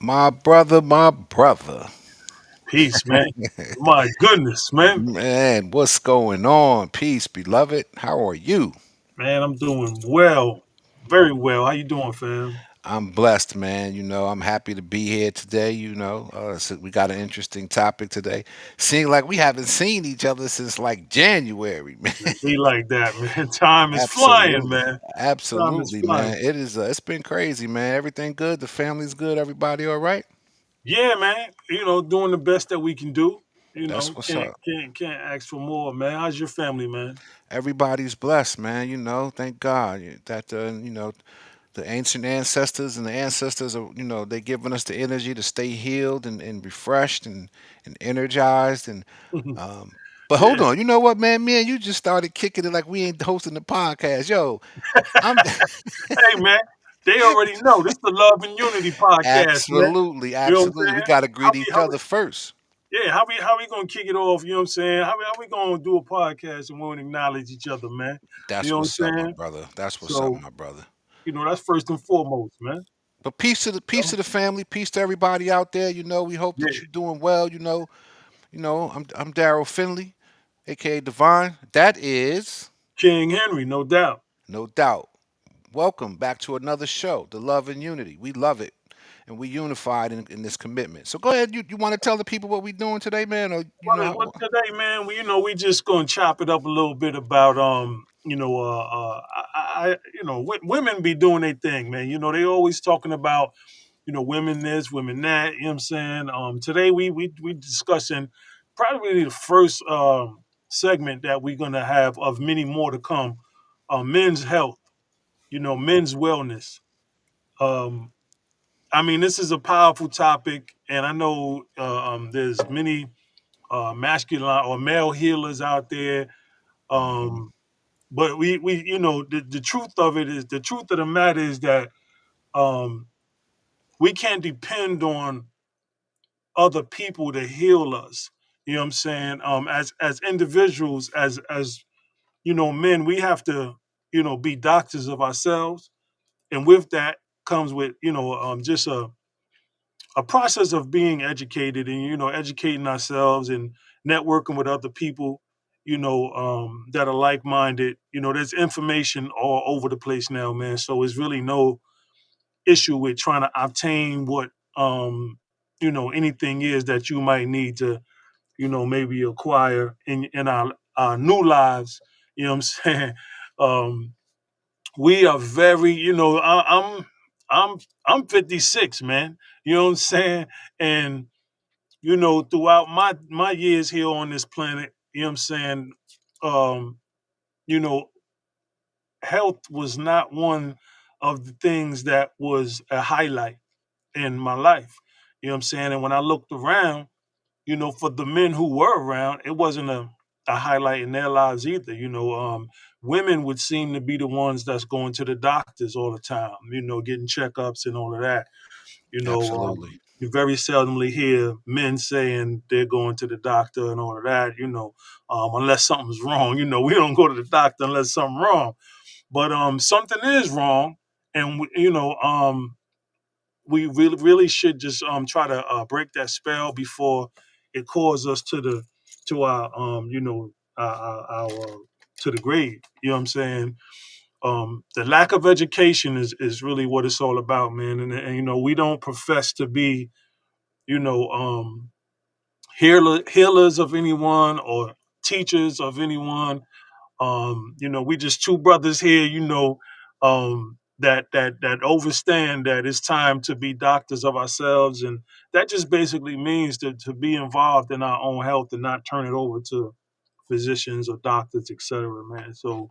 My brother, my brother. Peace, man. My goodness, man. Man, what's going on? Peace, beloved. How are you? Man, I'm doing well. Very well. How you doing, fam? I'm blessed, man. I'm happy to be here today. So we got an interesting topic today. Seeing like we haven't seen each other since like January, man. It be like that, man. Time is flying, Absolutely, man. Time is absolutely, man. flying. It is. It's been crazy, man. Everything good. The family's good. Everybody all right. Yeah, man. Doing the best that we can do. That's what's Can't up. can't can't ask for more, man. How's your family, man? Everybody's blessed, man. Thank God that the ancient ancestors and the ancestors are, they giving us the energy to stay healed and refreshed and energized and um but hold Yeah. on, you know what, man? Me and you just started kicking it like we ain't hosting the podcast. Yo, I'm Hey, man. They already know this is the Love and Unity podcast, man. absolutely, You know what I'm absolutely. We saying? gotta How greet we each how we other first. Yeah, how we gonna kick it off? You know what I'm saying? How we gonna do a podcast and we won't acknowledge each other, man? You That's know what what's I'm up, my saying? brother. That's what's up, So my brother. that's first and foremost, man. But peace to the family, peace to everybody out there. We hope Yeah, that you're doing well. I'm Daryl Finley, aka Divine. That is King Henry, no doubt. no doubt. Welcome back to another show, The Love and Unity. We love it. And we unified in this commitment. So go ahead. You want to tell the people what we doing today, man? Or you know Well, how today, man, we just gonna chop it up a little bit about women be doing their thing, man. They always talking about women this, women that. You know what I'm saying? Today we discussing probably the first segment that we're gonna have of many more to come. Men's health, men's wellness. Um, I mean, this is a powerful topic, and I know there's many masculine or male healers out there. Mhm. Um, but we the truth of it is the truth of the matter is that um, we can't depend on other people to heal us. You know what I'm saying? As individuals, as men, we have to be doctors of ourselves, and with that comes with just a process of being educated and educating ourselves and networking with other people that are like-minded. There's information all over the place now, man, so it's really no issue with trying to obtain what anything is that you might need to maybe acquire in our new lives. You know what I'm saying? um we are very, I'm I'm 56, man. You know what I'm saying? And throughout my years here on this planet, you know what I'm saying, um, you know, health was not one of the things that was a highlight in my life. You know what I'm saying? And when I looked around, for the men who were around, it wasn't a highlight in their lives either. Women would seem to be the ones that's going to the doctors all the time, getting checkups and all of that. Absolutely. You very seldomly hear men saying they're going to the doctor and all of that, unless something's wrong. We don't go to the doctor unless something's wrong. But something is wrong, and we really should just try to break that spell before it calls us to our our to the grave. You know what I'm saying? The lack of education is really what it's all about, man. And we don't profess to be you know healers of anyone or teachers of anyone. We just two brothers here, that overstand that it's time to be doctors of ourselves, and that just basically means to be involved in our own health and not turn it over to physicians or doctors, etc. Man, so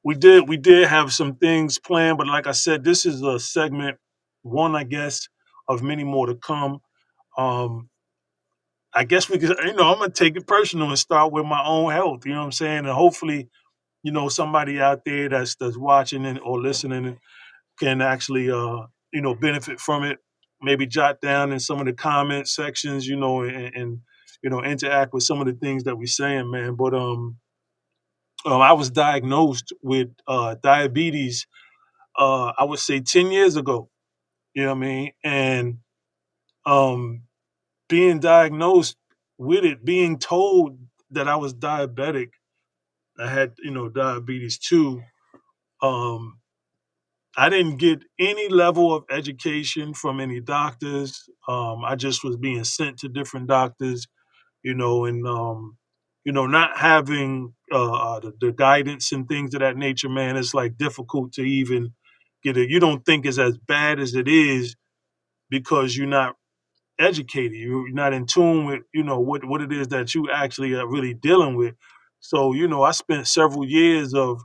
we did have some things planned, but like I said, this is a segment one, I guess, of many more to come. Um, I guess we could, I'm gonna take it personal and start with my own health. You know what I'm saying, and hopefully somebody out there that's watching or listening can actually benefit from it. Maybe jot down in some of the comment sections, and interact with some of the things that we're saying, man. But I was diagnosed with diabetes, I would say 10 years ago. You know what I mean? And um, being diagnosed with it, being told that I was diabetic, I had, diabetes too. Um, I didn't get any level of education from any doctors. I just was being sent to different doctors, and not having the guidance and things of that nature, man. It's like difficult to even get it. You don't think it's as bad as it is because you're not educated. You're not in tune with, what it is that you actually are really dealing with. So, I spent several years of,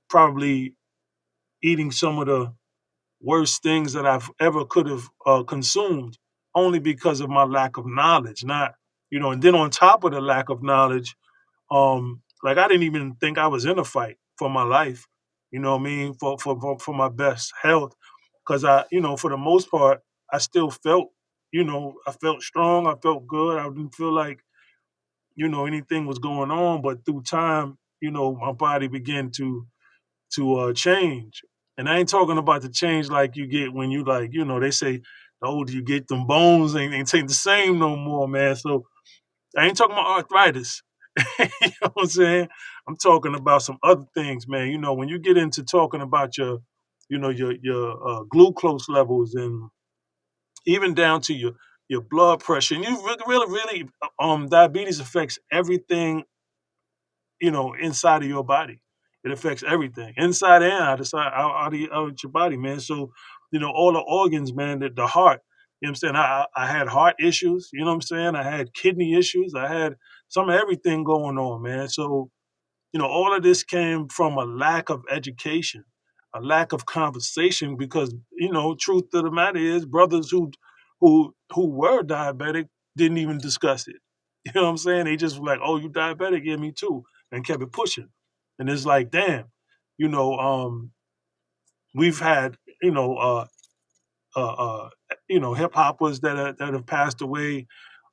probably eating some of the worst things that I've ever could have consumed, only because of my lack of knowledge. Not, and then on top of the lack of knowledge, like I didn't even think I was in a fight for my life. You know what I mean? For my best health, because for the most part, I still felt, I felt strong. I felt good. I didn't feel like, anything was going on. But through time, my body began to change. And I ain't talking about the change like you get when you like, they say the older you get, them bones ain't take the same no more, man. So I ain't talking about arthritis. You know what I'm saying? I'm talking about some other things, man. When you get into talking about your glucose levels and even down to your blood pressure, and you really, diabetes affects everything, inside of your body. It affects everything, inside and out your body, man. So, all the organs, man, the heart, I'm saying? I had heart issues, you know what I'm saying? I had kidney issues. I had some of everything going on, man. So, all of this came from a lack of education, a lack of conversation, because, truth of the matter is brothers who were diabetic didn't even discuss it. You know what I'm saying? They just were like, "Oh, you diabetic? Yeah, me too," and kept it pushing. And it's like, damn, you know, um, we've had, uh, uh, hip hoppers that have passed away,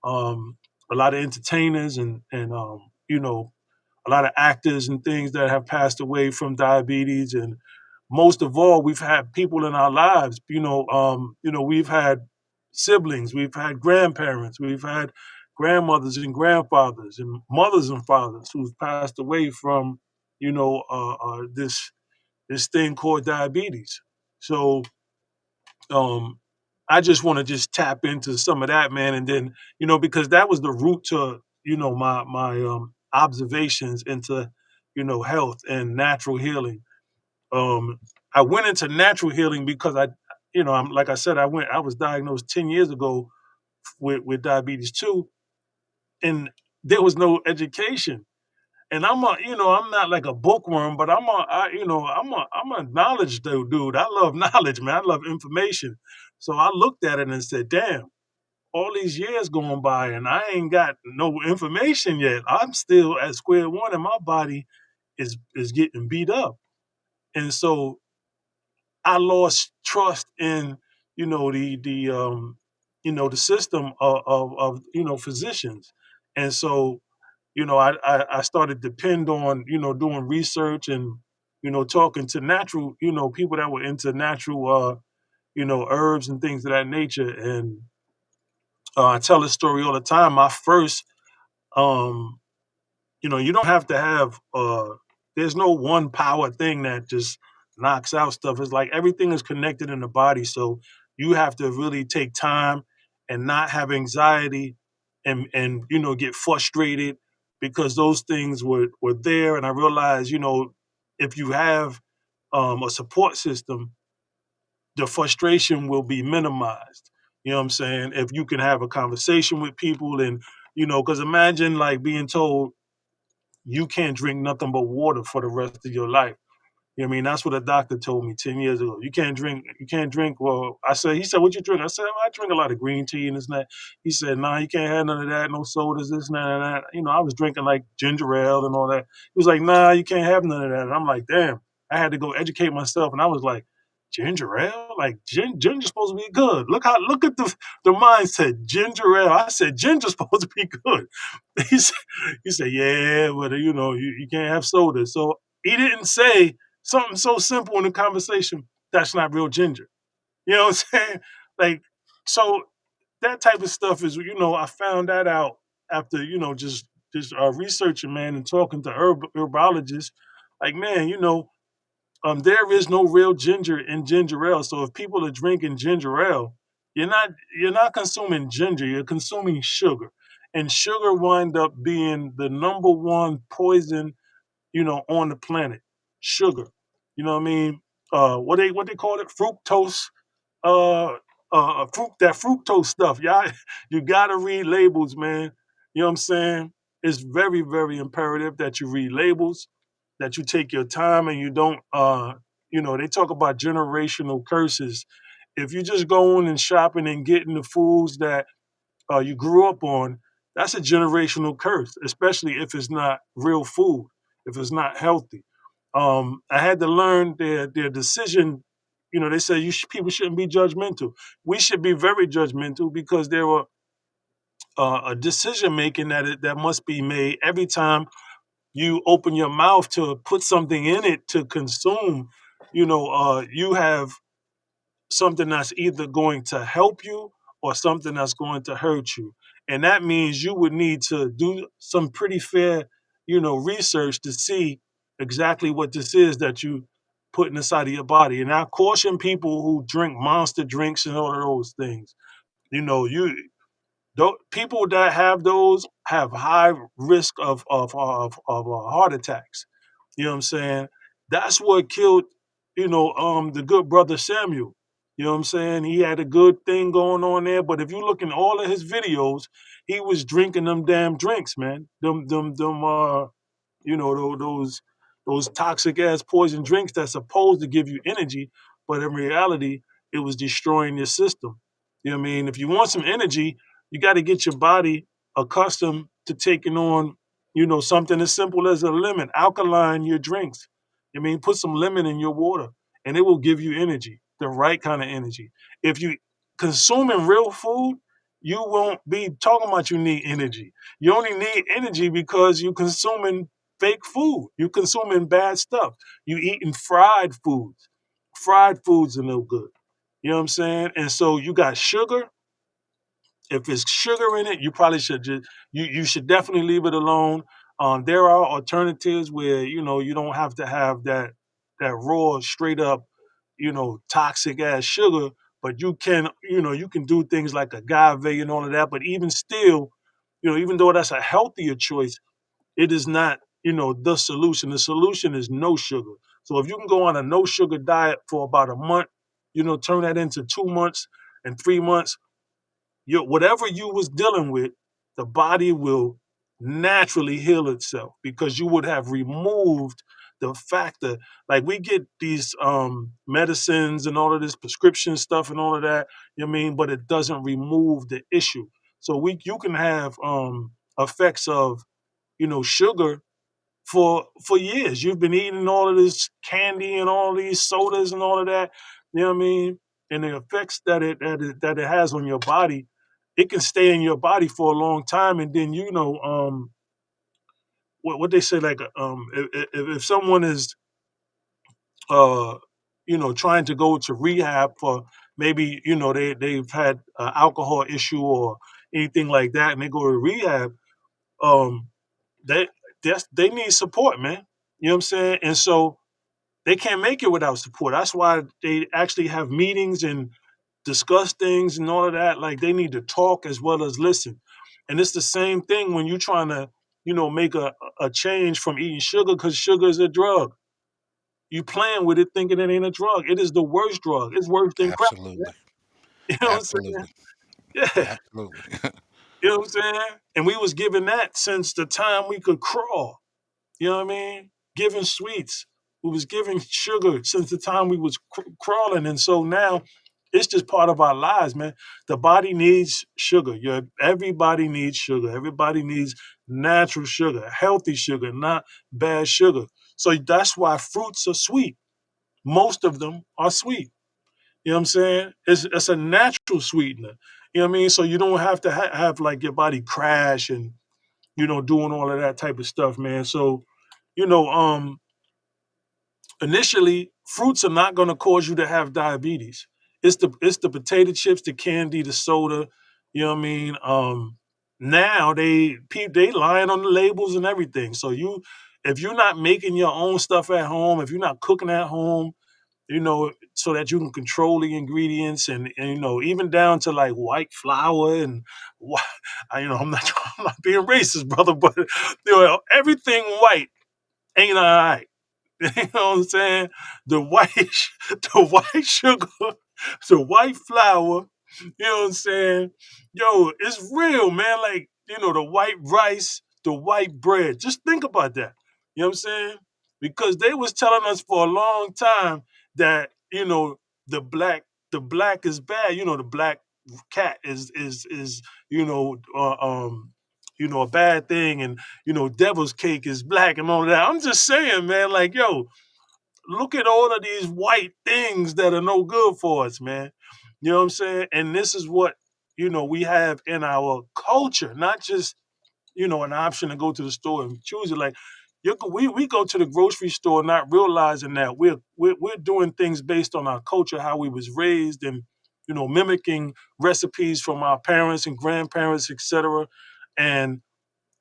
um, a lot of entertainers and a lot of actors and things that have passed away from diabetes. And most of all, we've had people in our lives, we've had siblings, we've had grandparents, we've had grandmothers and grandfathers and mothers and fathers who've passed away from, this thing called diabetes. So um I just want to just tap into some of that, man. And then, because that was the root to, my observations into, health and natural healing. Um, I went into natural healing because I'm like I said, I was diagnosed 10 years ago with diabetes too, and there was no education. And I'm not like a bookworm, but I'm a knowledge dude. I love knowledge, man. I love information. So I looked at it and said, damn, all these years going by and I ain't got no information yet. I'm still at square one and my body is getting beat up. And so I lost trust in, the system of physicians. And so, I started to depend on, doing research and, talking to natural, people that were into natural herbs and things of that nature. And I tell this story all the time. My first, um, you don't have to have. There's no one power thing that just knocks out stuff. It's like everything is connected in the body, so you have to really take time and not have anxiety and get frustrated because those things were there. And I realized, if you have a support system, the frustration will be minimized. You know what I'm saying? If you can have a conversation with people and, because imagine like being told you can't drink nothing but water for the rest of your life. You know what I mean? That's what a doctor told me 10 years ago. You can't drink. Well, he said, what you drink? I said, well, I drink a lot of green tea and this and that. He said, nah, you can't have none of that, no sodas, this and that and that. I was drinking like ginger ale and all that. He was like, nah, you can't have none of that. And I'm like, damn, I had to go educate myself. And I was like, ginger ale? Like ginger's supposed to be good. Look at the mindset. Ginger ale. I said ginger's supposed to be good. He said, yeah, but you can't have soda. So he didn't say something so simple in the conversation. that's not real ginger. You know what I'm saying? Like, so that type of stuff is, I found that out after, just researching, man, and talking to herbologists. Like, man, there is no real ginger in ginger ale. So if people are drinking ginger ale, you're not consuming ginger, you're consuming sugar. And sugar wind up being the number one poison, on the planet. Sugar. You know what I mean? What they call it? Fructose, that fructose stuff. Y'all, you gotta read labels, man. You know what I'm saying? It's very, very imperative that you read labels, that you take your time, and you don't. They talk about generational curses. If you just going and shopping and getting the foods that you grew up on, that's a generational curse, especially if it's not real food, if it's not healthy. I had to learn their decision. They say people shouldn't be judgmental. We should be very judgmental because there were a decision making that must be made every time you open your mouth to put something in it to consume. You have something that's either going to help you or something that's going to hurt you. And that means you would need to do some pretty fair, research to see exactly what this is that you putting inside of your body. And I caution people who drink monster drinks and all of those things. You people that have those have high risk of heart attacks. You know what I'm saying? That's what killed, the good brother Samuel. You know what I'm saying? He had a good thing going on there, but if you look in all of his videos, he was drinking them damn drinks, man. Them those toxic ass poison drinks that's supposed to give you energy, but in reality, it was destroying your system. You know what I mean? If you want some energy, you got to get your body accustomed to taking on, something as simple as a lemon, alkaline your drinks. I mean, put some lemon in your water and it will give you energy, the right kind of energy. If you consuming real food, you won't be talking about you need energy. You only need energy because you consuming fake food. You consuming bad stuff. You eating fried foods. Fried foods are no good. You know what I'm saying? And so you got sugar. If it's sugar in it, you probably should you should definitely leave it alone. There are alternatives where you don't have to have that raw, straight up, toxic ass sugar, but you can do things like agave and all of that. But even still, even though that's a healthier choice, it is not, the solution. The solution is no sugar. So if you can go on a no sugar diet for about a month, turn that into 2 months and 3 months, whatever you was dealing with, the body will naturally heal itself because you would have removed the factor. Like we get these medicines and all of this prescription stuff and all of that, but it doesn't remove the issue. So you can have effects of sugar for years. You've been eating all of this candy and all these sodas and all of that. You know what I mean? And the effects that it has on your body, it can stay in your body for a long time. And then what they say, like if someone is uh trying to go to rehab for, maybe they've had an alcohol issue or anything like that, and they go to rehab, um they they need support, man. You know what I'm saying? And so they can't make it without support. That's why they actually have meetings and discuss things and all of that. Like they need to talk as well as listen. And it's the same thing when you're trying to, make a change from eating sugar, because sugar is a drug. You playing with it thinking it ain't a drug. It is the worst drug. It's worse than crack. Absolutely. You know what I'm saying? Absolutely. Yeah. Absolutely. You know what I'm saying? And we was given that since the time we could crawl. You know what I mean? Giving sweets. We was giving sugar since the time we was crawling, and so now it's just part of our lives, man. The body needs sugar. Everybody needs sugar. Everybody needs natural sugar, healthy sugar, not bad sugar. So that's why fruits are sweet. Most of them are sweet. You know what I'm saying? It's a natural sweetener. You know what I mean? So you don't have to have like your body crash and doing all of that type of stuff, man. So you know, initially fruits are not going to cause you to have diabetes. It's the potato chips, the candy, the soda. You know what I mean? Now they lying on the labels and everything. So if you're not making your own stuff at home, if you're not cooking at home, so that you can control the ingredients and even down to like white flour and whi- I'm not I'm not being racist, brother, but everything white ain't all right. You know what I'm saying? The white, the white sugar, the white flour. You know what I'm saying? Yo, it's real, man. Like the white rice, the white bread. Just think about that. You know what I'm saying? Because they was telling us for a long time that the black is bad. The black cat is a bad thing, and devil's cake is black and all that. I'm just saying, man, like, yo, look at all of these white things that are no good for us, man. You know what I'm saying? And this is what, we have in our culture, not just, an option to go to the store and choose it. Like, we go to the grocery store not realizing that we're doing things based on our culture, how we was raised, and mimicking recipes from our parents and grandparents, etc. And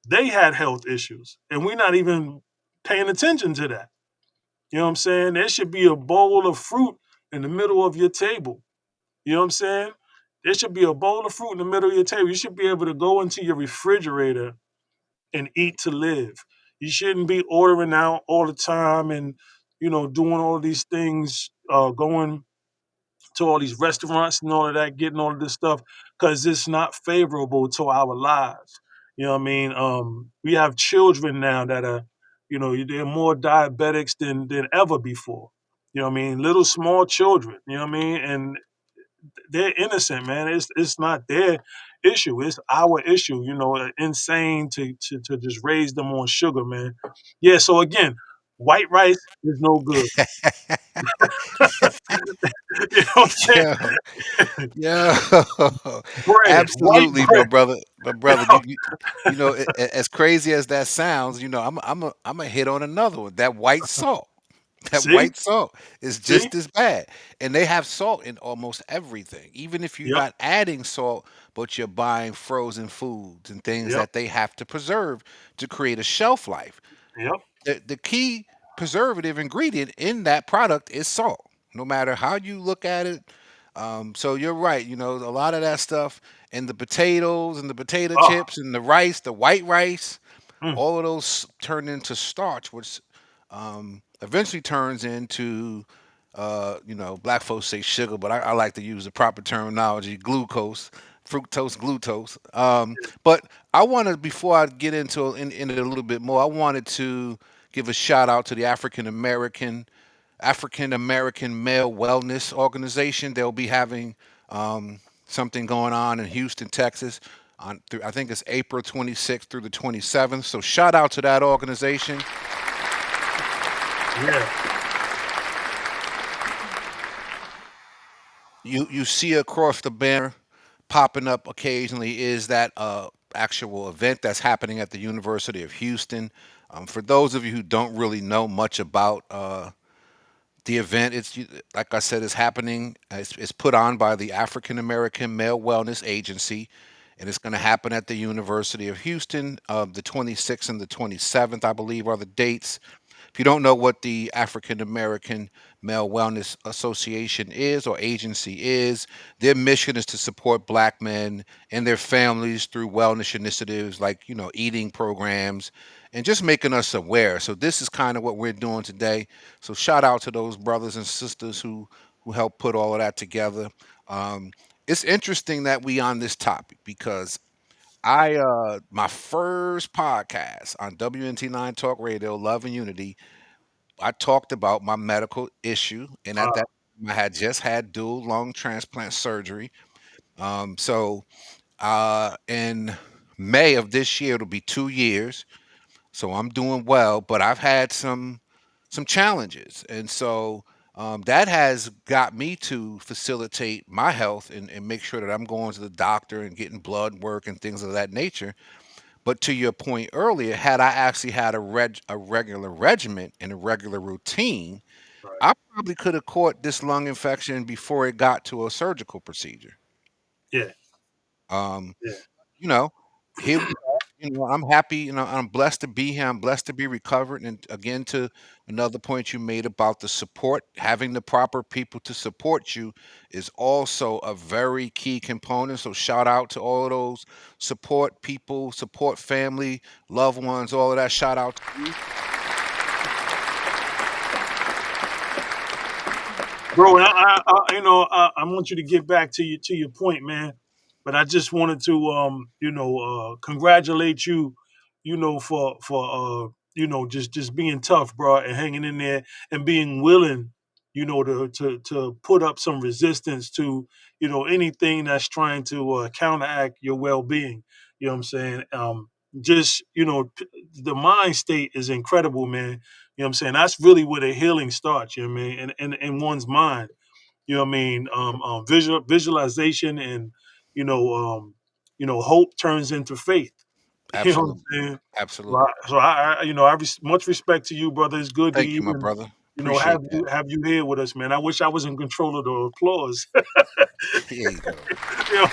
they had health issues, and we're not even paying attention to that. You know what I'm saying? There should be a bowl of fruit in the middle of your table. You know what I'm saying? There should be a bowl of fruit in the middle of your table. You should be able to go into your refrigerator and eat to live. You shouldn't be ordering out all the time and doing all these things, going to all these restaurants and all of that, getting all of this stuff because it's not favorable to our lives. You know what I mean? We have children now that are, they're more diabetics than ever before. You know what I mean? Little small children. You know what I mean? And they're innocent, man. It's not their issue. It's our issue. Insane to just raise them on sugar, man. Yeah. So again, white rice is no good. You know what I'm Yo, saying? yo, Bread, white absolutely, bro, bread. brother, but brother, as crazy as that sounds, I'm a hit on another one. That white salt, that See, white salt is see, just as bad, and they have salt in almost everything. Even if you're yep, not adding salt, but you're buying frozen foods and things yep, that they have to preserve to create a shelf life. yep. The key preservative ingredient in that product is salt, no matter how you look at it. So you're right. A lot of that stuff and the potatoes and the potato Oh, chips and the rice, the white rice, mm, all of those turn into starch, which eventually turns into, black folks say sugar, but I like to use the proper terminology, glucose, fructose, glucose. But I wanted, before I get in it a little bit more, I wanted to give a shout out to the African American Male Wellness Organization. They'll be having something going on in Houston, Texas, I think it's April 26th through the 27th. So shout out to that organization. yeah, You see across the banner popping up occasionally is that actual event that's happening at the University of Houston. For those of you who don't really know much about the event, like I said, is happening. It's put on by the African American Male Wellness Agency, and it's going to happen at the University of Houston. The 26th and the 27th, I believe, are the dates. If you don't know what the African American Male Wellness Association is or agency is, their mission is to support Black men and their families through wellness initiatives like, eating programs and just making us aware. So this is kind of what we're doing today. So shout out to those brothers and sisters who helped put all of that together. Um, it's interesting that we on this topic because I my first podcast on WNT9 Talk Radio, Love and Unity, I talked about my medical issue, and at that wow, time, I had just had dual lung transplant surgery. So in May of this year, it'll be 2 years. So I'm doing well, but I've had some challenges, and so that has got me to facilitate my health and make sure that I'm going to the doctor and getting blood work and things of that nature. But to your point earlier, had I actually had a regular regimen and a regular routine, right. I probably could have caught this lung infection before it got to a surgical procedure. Yeah, Um, yeah. you know, here we are. I'm happy. I'm blessed to be here. I'm blessed to be recovered. And again, to another point you made about the support, having the proper people to support you is also a very key component. So shout out to all of those support people, support family, loved ones, all of that. Shout out to you. Bro, I want you to get back to your point, man. But I just wanted to, congratulate you, for just being tough, bro, and hanging in there and being willing, to put up some resistance to, anything that's trying to counteract your well being. You know what I'm saying? Just the mind state is incredible, man. You know what I'm saying? That's really where the healing starts, you know what I mean? In one's mind. You know what I mean? Visualization and, you know, um, hope turns into faith. You know what I'm Absolutely. saying? So Absolutely. much respect to you, brother. It's good to Thank you, my even, brother. Appreciate that. have you here with us, man. I wish I was in control of the applause. Here you go. You know?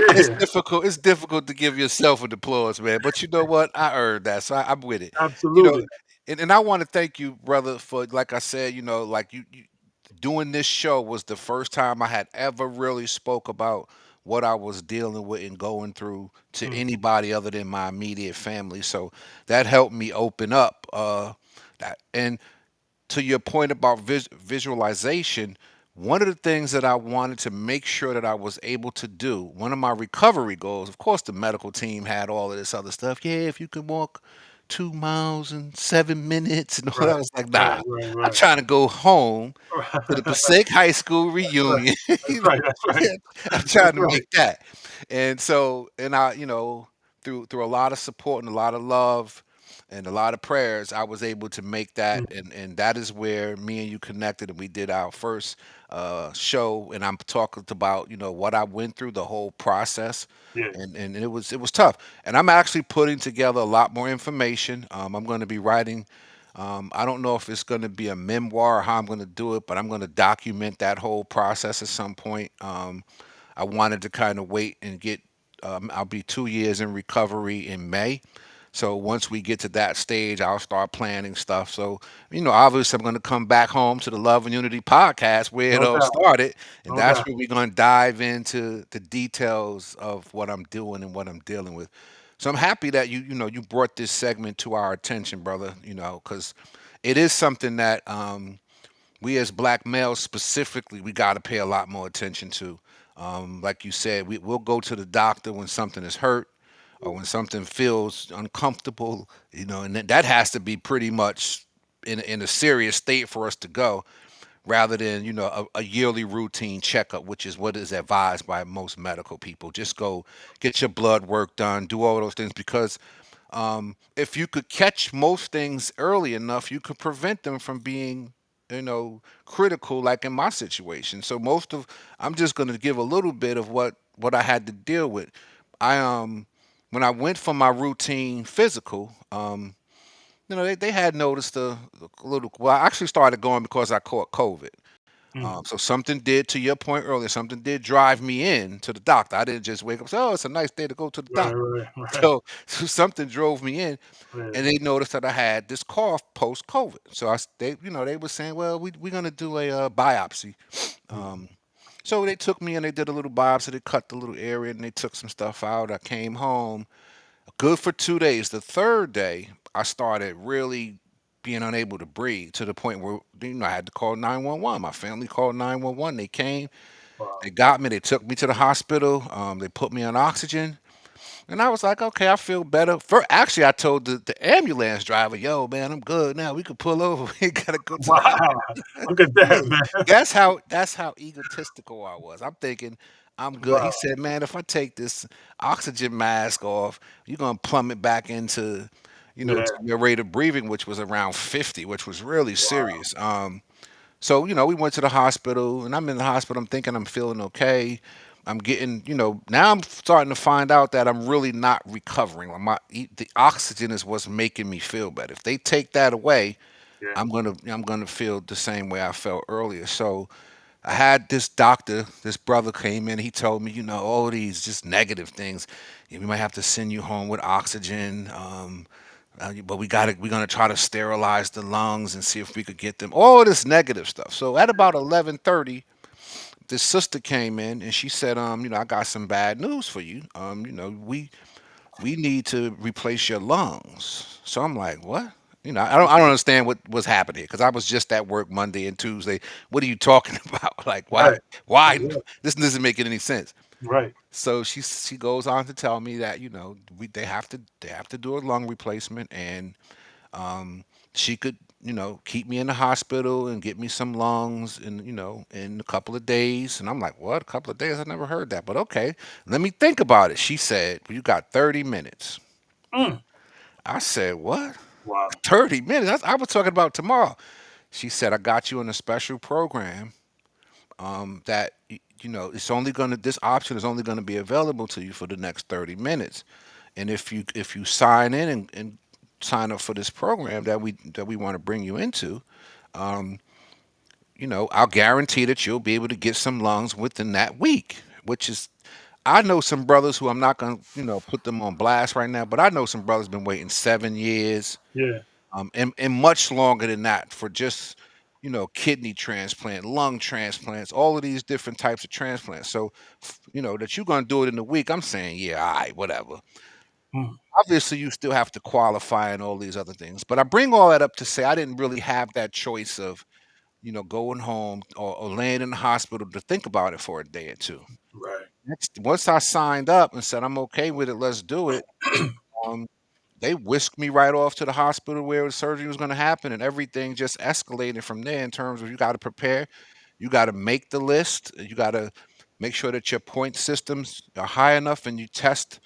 It's Yeah, difficult. It's difficult to give yourself an applause, man. But you know what? I earned that, so I'm with it. You know, absolutely. and I want to thank you, brother, for like I said. Like you doing this show was the first time I had ever really spoke about what I was dealing with and going through to Mm, anybody other than my immediate family. So that helped me open up. And to your point about visualization, one of the things that I wanted to make sure that I was able to do, one of my recovery goals, of course, the medical team had all of this other stuff. Yeah, if you can walk 2 miles in 7 minutes and all that, right, I was like, right, nah, right, I'm right. trying to go home to the Right, Passaic High School reunion. that's you right, that's right, know, I'm that's trying to right. make that. And so, and I, through a lot of support and a lot of love and a lot of prayers, I was able to make that. Mm, And that is where me and you connected, and we did our first show. And I'm talking about what I went through, the whole process. yeah, And it was tough. And I'm actually putting together a lot more information. I'm going to be writing. I don't know if it's going to be a memoir or how I'm going to do it, but I'm going to document that whole process at some point. I wanted to kind of wait and get. I'll be 2 years in recovery in May. So once we get to that stage, I'll start planning stuff. So, obviously, I'm going to come back home to the Love and Unity podcast where it no all doubt, started. And no that's doubt. where we're going to dive into the details of what I'm doing and what I'm dealing with. So I'm happy that you brought this segment to our attention, brother, because it is something that we as black males specifically, we got to pay a lot more attention to. Like you said, we'll go to the doctor when something is hurt or when something feels uncomfortable, and that has to be pretty much in a serious state for us to go, rather than a yearly routine checkup, which is what is advised by most medical people. Just go get your blood work done, do all those things, because if you could catch most things early enough, you could prevent them from being, critical, like in my situation. So I'm just going to give a little bit of what I had to deal with. I When I went for my routine physical, they had noticed a little. Well, I actually started going because I caught COVID. Mm, So something did, to your point earlier, something did drive me in to the doctor. I didn't just wake up and say, "Oh, it's a nice day to go to the right, doctor." right, right. So something drove me in, Yeah. and they noticed that I had this cough post COVID. So they were saying, well, we're gonna do a biopsy. Mm, Um, so they took me and they did a little biopsy. They cut the little area and they took some stuff out. I came home, good for 2 days. The third day, I started really being unable to breathe to the point where I had to call 911. My family called 911. They came, wow. they got me, they took me to the hospital. They put me on oxygen. And I was like, okay, I feel better. Actually, I told the ambulance driver, yo, man, I'm good now. We could pull over. We gotta go to the Wow. hospital. Look at Yeah. that, man. That's how egotistical I was. I'm thinking I'm good. He Wow. said, man, if I take this oxygen mask off, you're gonna plummet back to Yeah. your rate of breathing, which was around 50, which was really Wow. serious. So, we went to the hospital, and I'm in the hospital. I'm thinking I'm feeling okay. I'm getting, now I'm starting to find out that I'm really not recovering. The oxygen is what's making me feel better. If they take that away, Yeah. I'm gonna feel the same way I felt earlier. So I had this doctor, this brother came in. He told me, all these just negative things. We might have to send you home with oxygen. But we're gonna try to sterilize the lungs and see if we could get them. All this negative stuff. So at about 11:30, this sister came in and she said, I got some bad news for you. We need to replace your lungs. So I'm like, what? I don't understand what was happening because I was just at work Monday and Tuesday. What are you talking about? Like, why? Right. Why? Exactly. This doesn't make any sense. Right. So she goes on to tell me that they have to do a lung replacement, and um, she could keep me in the hospital and get me some lungs in a couple of days. And I'm like, what? A couple of days? I never heard that, but okay, let me think about it. She said, well, you got 30 minutes. Mm. I said, what? Wow. 30 minutes? I was talking about tomorrow. She said, I got you in a special program that this option is only going to be available to you for the next 30 minutes. And if you sign in and sign up for this program that we want to bring you into, um, I'll guarantee that you'll be able to get some lungs within that week. Which is, I know some brothers who I'm not going to put them on blast right now, but I know some brothers been waiting 7 years, Yeah. and much longer than that for just kidney transplant, lung transplants, all of these different types of transplants. So that you're going to do it in a week, I'm saying, yeah, all right, whatever. Mm. Obviously you still have to qualify and all these other things, but I bring all that up to say I didn't really have that choice of going home or laying in the hospital to think about it for a day or two. Right. Once I signed up and said I'm okay with it, let's do it, um, they whisked me right off to the hospital where the surgery was going to happen, and everything just escalated from there in terms of you got to prepare, you got to make the list, you got to make sure that your point systems are high enough, and you test.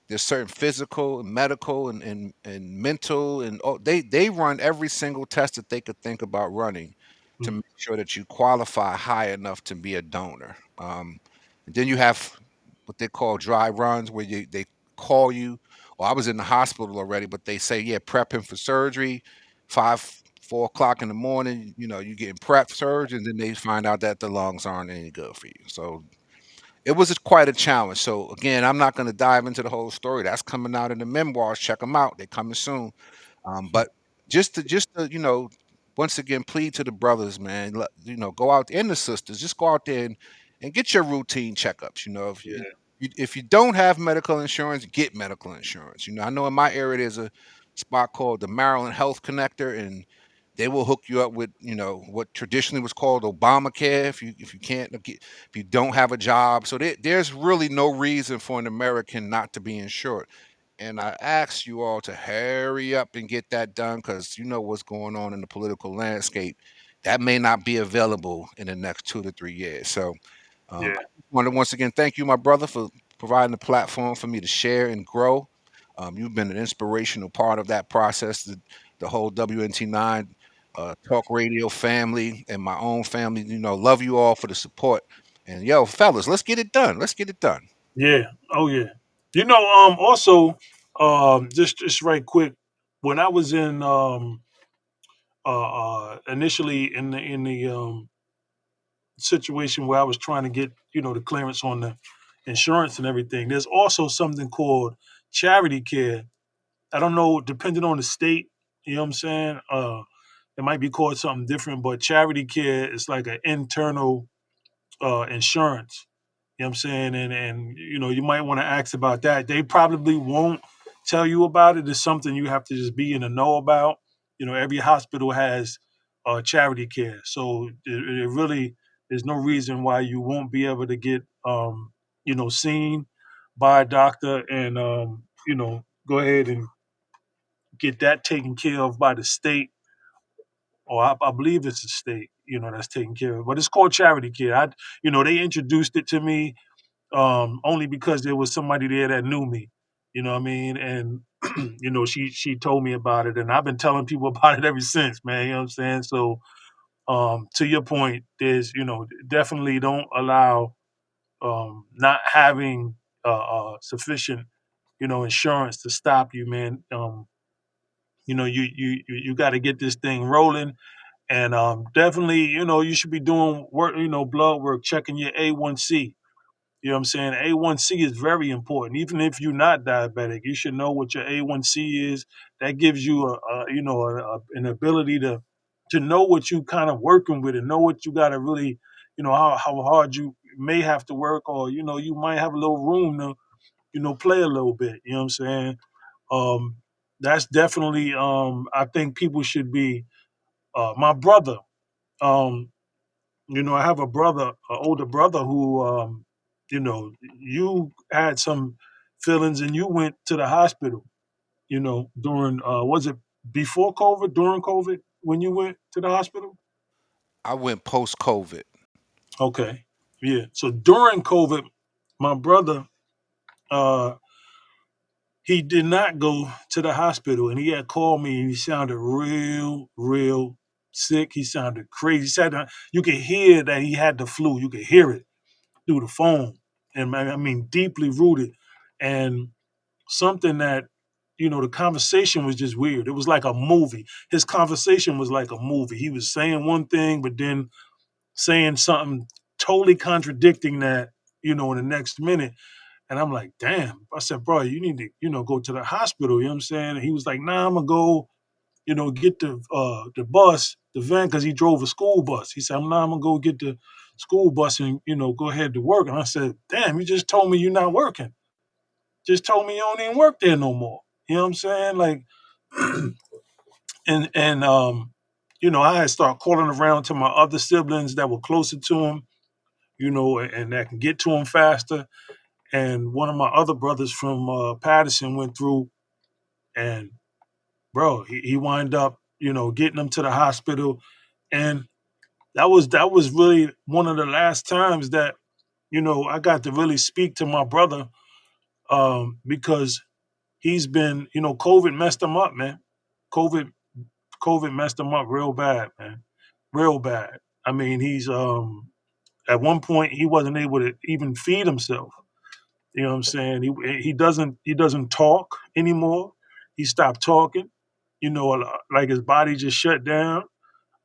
There's certain physical and medical and mental, and they run every single test that they could think about running to Mm. make sure that you qualify high enough to be a donor. And then you have what they call dry runs, where they call you. Or I was in the hospital already, but they say, yeah, prep him for surgery. 4 o'clock in the morning, you getting prep surgery, and then they find out that the lungs aren't any good for you. So it was quite a challenge. So again, I'm not going to dive into the whole story. That's coming out in the memoirs. Check them out. They're coming soon. But just to once again plead to the brothers, man. Go out, and the sisters. Just go out there and get your routine checkups. Yeah. If you don't have medical insurance, get medical insurance. I know in my area there's a spot called the Maryland Health Connector, and they will hook you up with what traditionally was called Obamacare if you can't get, if you don't have a job. So there's really no reason for an American not to be insured. And I ask you all to hurry up and get that done, because you know what's going on in the political landscape. That may not be available in the next 2 to 3 years. So Yeah. I want to once again thank you, my brother, for providing a platform for me to share and grow. You've been an inspirational part of that process, the whole WNT9 talk radio family and my own family. Love you all for the support. And yo, fellas, let's get it done. Let's get it done. Yeah. Oh yeah. Also, just right quick, when I was in initially in the situation where I was trying to get the clearance on the insurance and everything, there's also something called charity care. I don't know, depending on the state, you know what I'm saying? It might be called something different, but charity care is like an internal insurance. You know what I'm saying? And you might want to ask about that. They probably won't tell you about it. It's something you have to just be in the know about. Every hospital has charity care, so it really there's no reason why you won't be able to get seen by a doctor and go ahead and get that taken care of by the state, or I believe it's the state, that's taking care of. But it's called charity care. They introduced it to me only because there was somebody there that knew me. You know what I mean? And she told me about it, and I've been telling people about it ever since, man. You know what I'm saying? So To your point, there's definitely don't allow not having sufficient insurance to stop you, man. You got to get this thing rolling, and definitely you should be doing work, blood work, checking your A1C. You know what I'm saying? A1C is very important. Even if you're not diabetic, you should know what your A1C is. That gives you an ability to know what you kind of working with and know what you got to really, how hard you may have to work, or you might have a little room to play a little bit. You know what I'm saying? Um, that's definitely I think people should be. My brother, um, I have a brother, an older brother who, you had some feelings and you went to the hospital, during, was it before COVID, during COVID, when you went to the hospital? I went post COVID. Okay. Yeah. So during COVID, my brother, uh, he did not go to the hospital and he had called me and he sounded real sick. He sounded crazy. He said you could hear that he had the flu. You could hear it through the phone, and I mean deeply rooted, and something that the conversation was just weird. It was like a movie. His conversation was like a movie. He was saying one thing, but then saying something totally contradicting that, in the next minute. And I'm like, damn. I said, bro, you need to, go to the hospital. You know what I'm saying? And he was like, nah, I'm gonna go, get the bus, the van, because he drove a school bus. He said, nah, I'm gonna go get the school bus and go ahead to work. And I said, damn, you just told me you're not working. Just told me you don't even work there no more. You know what I'm saying? Like, and I had started calling around to my other siblings that were closer to him, and that can get to him faster. And one of my other brothers from Patterson went through, and bro, he wind up, getting him to the hospital, and that was really one of the last times that I got to really speak to my brother, because he's been, COVID messed him up, man. COVID COVID messed him up real bad, man, real bad. I mean, he's at one point he wasn't able to even feed himself. You know what I'm saying? He doesn't talk anymore. He stopped talking. Like his body just shut down.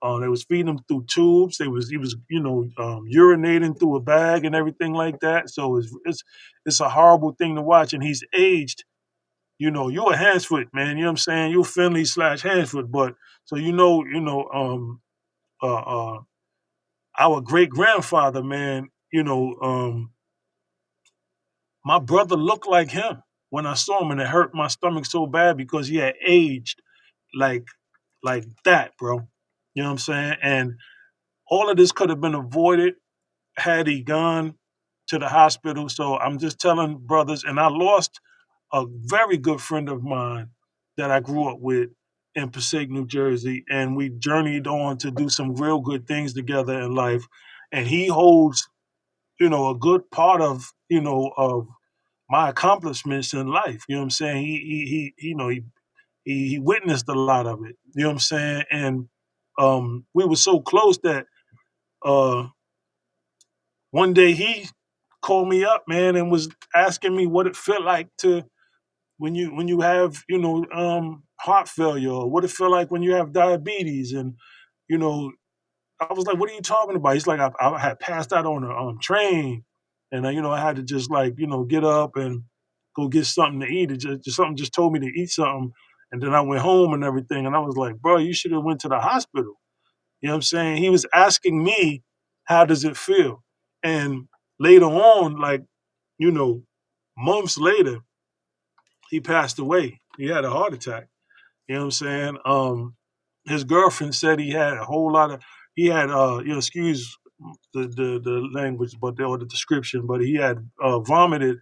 They was feeding him through tubes. He was urinating through a bag and everything like that. So it's a horrible thing to watch. And he's aged. You're a handsfoot, man. You know what I'm saying? You're Finley slash handsfoot, but so uh, uh, our great grandfather, man. My brother looked like him when I saw him, and it hurt my stomach so bad because he had aged like like that, bro. You know what I'm saying? And all of this could have been avoided had he gone to the hospital. So I'm just telling brothers, and I lost a very good friend of mine that I grew up with in Passaic, New Jersey, and we journeyed on to do some real good things together in life. And he holds, a good part of my accomplishments in life. You know what I'm saying? He witnessed a lot of it. You know what I'm saying? And we were so close that uh, one day he called me up, man, and was asking me what it felt like to when you have heart failure, or what it felt like when you have diabetes, and you know I was like, "What are you talking about?" He's like, "I had passed out on a train, and I had to just like get up and go get something to eat. It just something just told me to eat something, and then I went home and everything. And I was like, bro, you should have went to the hospital. You know what I'm saying? He was asking me, how does it feel? And later on, like you know, months later, he passed away. He had a heart attack. You know what I'm saying? His girlfriend said he had a whole lot of he had excuse the language, but or the description, but he had vomited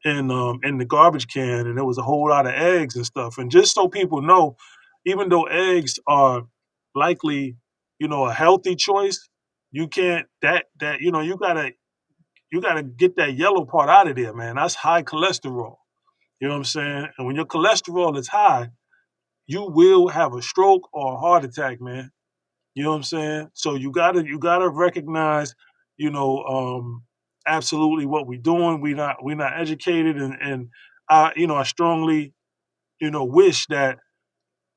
in the garbage can, and there was a whole lot of eggs and stuff. And just so people know, even though eggs are likely a healthy choice, you can't that you gotta get that yellow part out of there, man. That's high cholesterol. You know what I'm saying? And when your cholesterol is high, you will have a stroke or a heart attack, man. You know what I'm saying? So you gotta recognize, you know, absolutely what we're doing. We're not educated, and I strongly wish that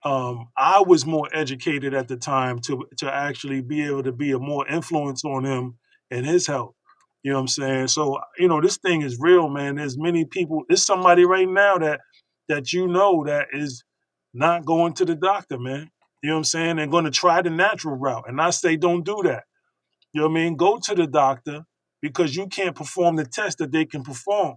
I was more educated at the time to actually be able to be a more influence on him and his health. You know what I'm saying? So this thing is real, man. There's many people. There's somebody right now that that is not going to the doctor, man. You know what I'm saying? They're going to try the natural route, and I say don't do that. You know what I mean? Go to the doctor because you can't perform the test that they can perform.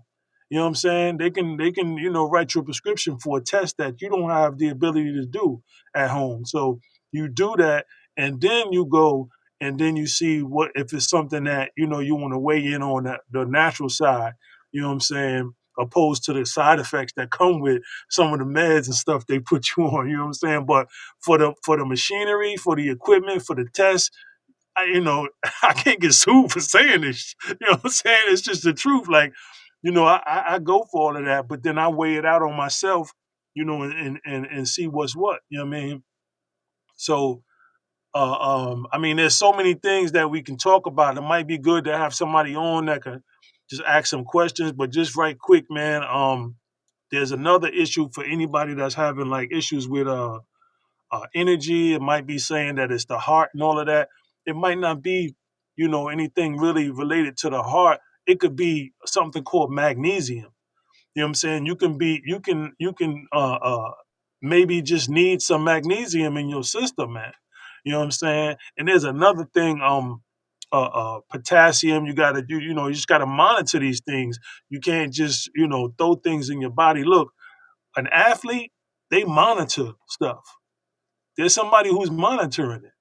You know what I'm saying? They can write you a prescription for a test that you don't have the ability to do at home. So you do that and then you go and then you see what if it's something that you want to weigh in on the natural side, you know what I'm saying? Opposed to the side effects that come with some of the meds and stuff they put you on, you know what I'm saying? But for the machinery, for the equipment, for the tests, I can't get sued for saying this. You know what I'm saying? It's just the truth. Like, I go for all of that, but then I weigh it out on myself, and see what's what. You know what I mean? So, I mean, there's so many things that we can talk about. It might be good to have somebody on that can just ask some questions. But just right quick, man. There's another issue for anybody that's having like issues with energy. It might be saying that it's the heart and all of that. It might not be, anything really related to the heart. It could be something called magnesium. You know what I'm saying? You can maybe just need some magnesium in your system, man. You know what I'm saying? And there's another thing, potassium. You just gotta monitor these things. You can't just, throw things in your body. Look, an athlete, they monitor stuff. There's somebody who's monitoring it.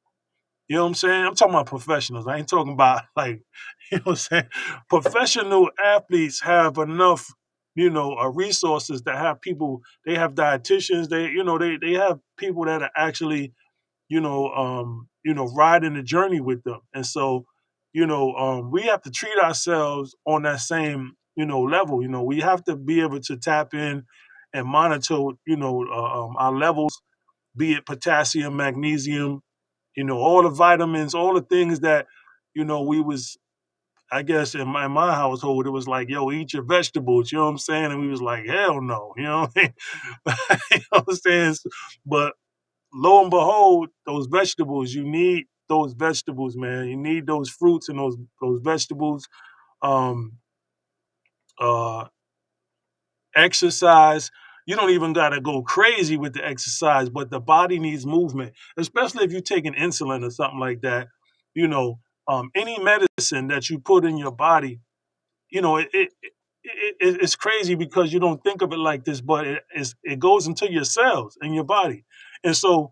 You know what I'm saying? I'm talking about professionals. I ain't talking about like, what I'm saying? Professional athletes have enough, resources to have people, they have dietitians, they have people that are actually, riding the journey with them. And so, we have to treat ourselves on that same, level. We have to be able to tap in and monitor, our levels, be it potassium, magnesium, all the vitamins, all the things that, we was, I guess in my household, it was like, yo, eat your vegetables, you know what I'm saying? And we was like, hell no, you know what I mean? You know what I'm saying? But lo and behold, those vegetables, you need those vegetables, man. You need those fruits and those vegetables. Um, uh, Exercise. You don't even got to go crazy with the exercise, but the body needs movement, especially if you're taking insulin or something like that. You know, any medicine that you put in your body, it's crazy because you don't think of it like this, but it goes into your cells in your body, and so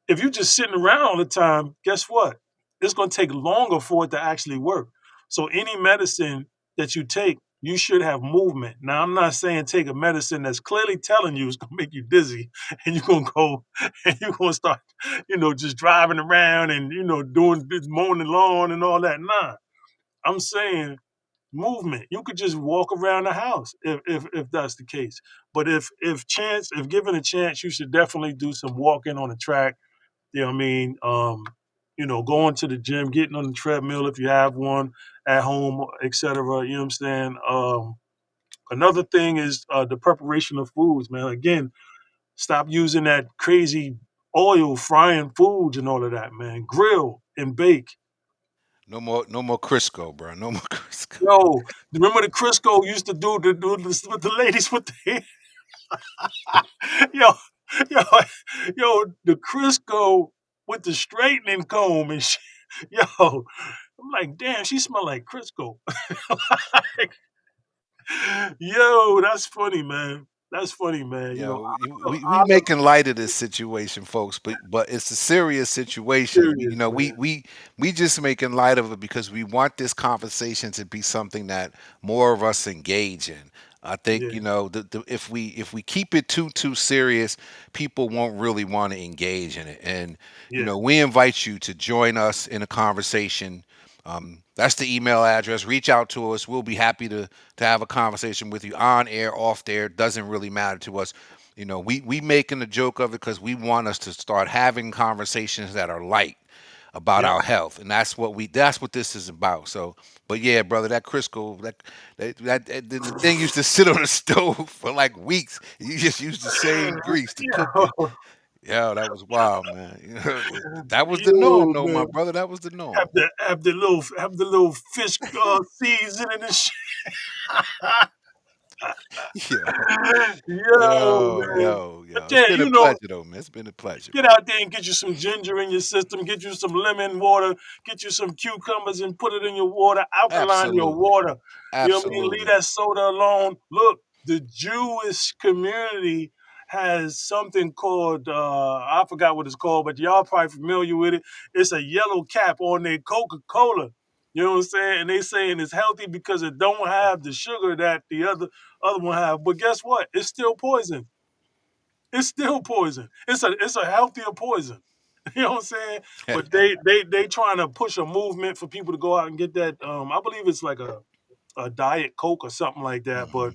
if you're just sitting around all the time, guess what? It's going to take longer for it to actually work. So any medicine that you take, you should have movement. Now, I'm not saying take a medicine that's clearly telling you it's going to make you dizzy, and you're going to go and you're going to start, just driving around and doing this mowing the lawn and all that. Nah, I'm saying movement. You could just walk around the house if that's the case. But if given a chance, you should definitely do some walking on the track. You know what I mean? Going to the gym, getting on the treadmill if you have one at home, etc. You know what I'm saying? Another thing is the preparation of foods, man. Again, stop using that crazy oil frying foods and all of that, man. Grill and bake. No more Crisco, bro. No more Crisco. Yo, remember the Crisco used to do this with the ladies with the yo, yo, yo, the Crisco with the straightening comb and shit. Yo, I'm like, damn, she smell like Crisco. Yo, that's funny, man. That's funny, man. Yo, we I love making light of this situation, folks, but it's a serious situation. serious, We man. we just making light of it because we want this conversation to be something that more of us engage in. I think Yeah, if we keep it too serious, people won't really want to engage in it. And yeah, we invite you to join us in a conversation. That's the email address. Reach out to us. We'll be happy to have a conversation with you on air, off there. Doesn't really matter to us. We making a joke of it because we want us to start having conversations that are light. about Yep. our health, and that's what this is about. So, but yeah, brother, that Crisco, the thing used to sit on the stove for like weeks. You just used the same grease to cook it. Yo, Yeah, that was wild, man. You know, that was the norm, yo, though, my man. brother. That was the norm. Have the little fish seasoning and shit. Yo, Yo, man. But It's yeah, been a pleasure, though, man. It's been a pleasure, get man. out there and get you some ginger in your system, get you some lemon water, get you some cucumbers and put it in your water, alkaline your Absolutely, water. You know what I mean? Leave absolutely. that soda alone. Look, the Jewish community has something called I forgot what it's called, but y'all probably familiar with it. It's a yellow cap on their Coca-Cola. You know what I'm saying? And they saying it's healthy because it don't have the sugar that the other one have. But guess what? It's still poison. It's still poison. It's a healthier poison. You know what I'm saying? But they trying to push a movement for people to go out and get that. I believe it's like a diet Coke or something like that. But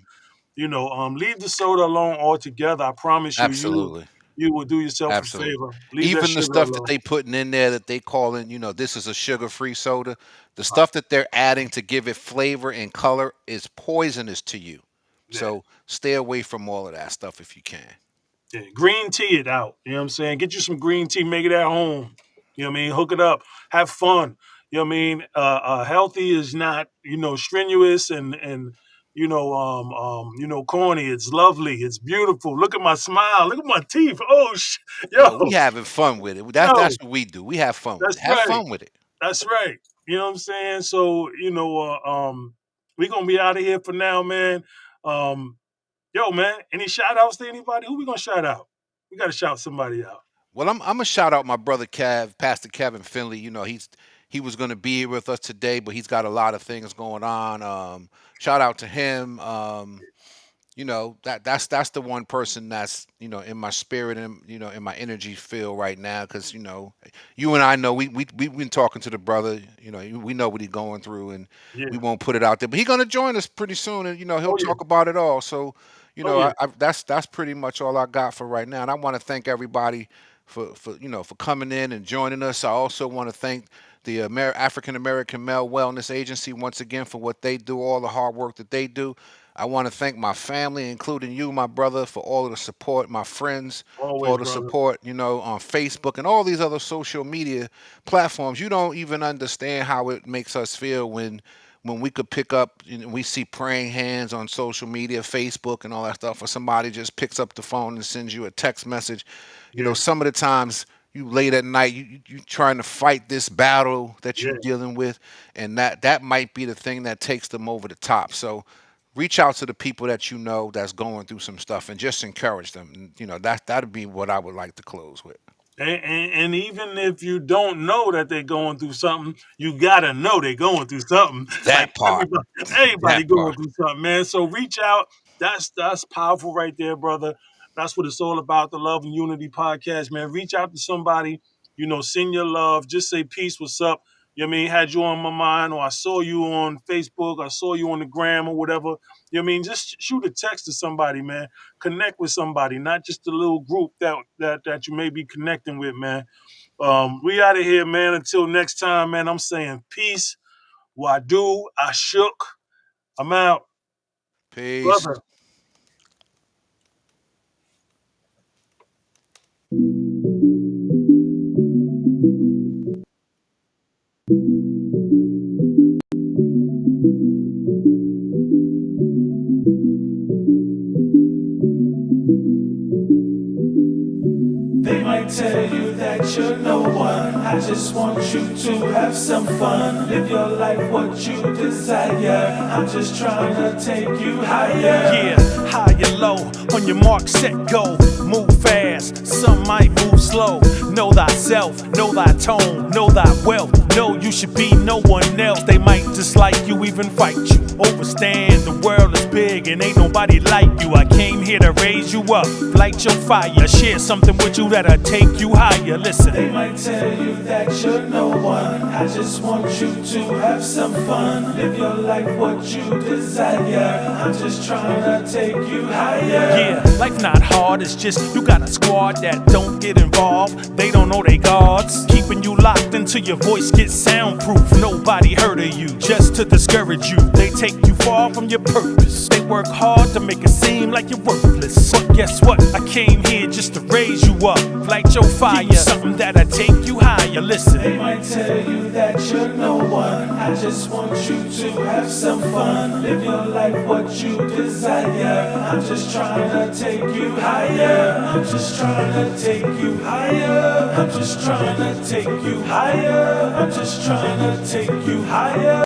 Hmm. leave the soda alone altogether. I promise you, Absolutely. you will do yourself a Absolutely. favor. Leave that Even the sugar stuff that alone. they putting in there that they calling, this is a sugar-free soda, the stuff that they're adding to give it flavor and color is poisonous to you. Yeah. So stay away from all of that stuff if you can. Yeah, green tea it out. You know what I'm saying? Get you some green tea, make it at home. You know what I mean? Hook it up, have fun. You know what I mean? Healthy is not, strenuous and corny. It's lovely. It's beautiful. Look at my smile. Look at my teeth. Oh, No, we yo, having fun with it. That's yo, what we do. We have fun with that's it. Have right. fun with it. That's right. You know what I'm saying? So, we're gonna be out of here for now, man. Um, Yo, man, any shout outs to anybody? Who we gonna shout out? We gotta shout somebody out. Well, I'm gonna shout out my brother Kev, Pastor Kevin Finley. He was gonna be here with us today, but he's got a lot of things going on. Shout out to him. That's the one person that's in my spirit and in my energy field right now, because you and I know we've been talking to the brother. We know what he's going through, and we Yeah. won't put it out there, but he's gonna join us pretty soon, and he'll Oh yeah. talk about it all. So Oh yeah. that's pretty much all I got for right now, and I want to thank everybody for coming in and joining us. I also want to thank the African American Male Wellness Agency once again for what they do, all the hard work that they do. I want to thank my family, including you, my brother, for all of the support, my friends, for all Always, the brother. support, on Facebook and all these other social media platforms. You don't even understand how it makes us feel when we could pick up, we see praying hands on social media, Facebook, and all that stuff, or somebody just picks up the phone and sends you a text message. Yeah. Some of the times you late at night, you trying to fight this battle that you Yeah. dealing with, and that might be the thing that takes them over the top. So reach out to the people that that's going through some stuff and just encourage them. And, that'd be what I would like to close with. And even if you don't know that they're going through something, you gotta know they're going through something. Like That part. everybody That going part. through something, man. So reach out. That's powerful right there, brother. That's what it's all about. The Love and Unity podcast, man. Reach out to somebody. Send your love. Just say peace. What's up? You know what I mean? Had you on my mind, or I saw you on Facebook, I saw you on the gram or whatever. You know what I mean? Just shoot a text to somebody, man. Connect with somebody, not just a little group that you may be connecting with, man. We out of here, man. Until next time, man. I'm saying peace. Wadu, I shook. I'm out, Peace. brother. They might tell you that you're no one. I just want you to have some fun. Live your life what you desire. I'm just trying to take you higher. Yeah, high and low, on your mark, set, go. Move fast, some might move slow. Know thyself, know thy tone, know thy wealth. Know you should be no one else. They might dislike you, even fight you. Overstand, the world is big and ain't nobody like you. I came here to raise you up, light your fire. Share something with you that'll take you higher. Listen. They might tell you that you're no one. I just want you to have some fun. Live your life what you desire. I'm just trying to take you higher. Yeah, life not hard, it's just you got a squad that don't get involved. They don't know they gods, keeping you locked until your voice gets soundproof. Nobody heard of you, just to discourage you. They take you far from your purpose. They work hard to make it seem like you're worthless. But guess what? I came here just to raise you up, light your fire, something that'll take you higher. Listen, they might tell you that you're no one. I just want you to have some fun. Live your life what you desire. I'm just trying to take you higher. I'm just trying to take you higher. I'm just trying to take you higher. I'm just trying to take you higher.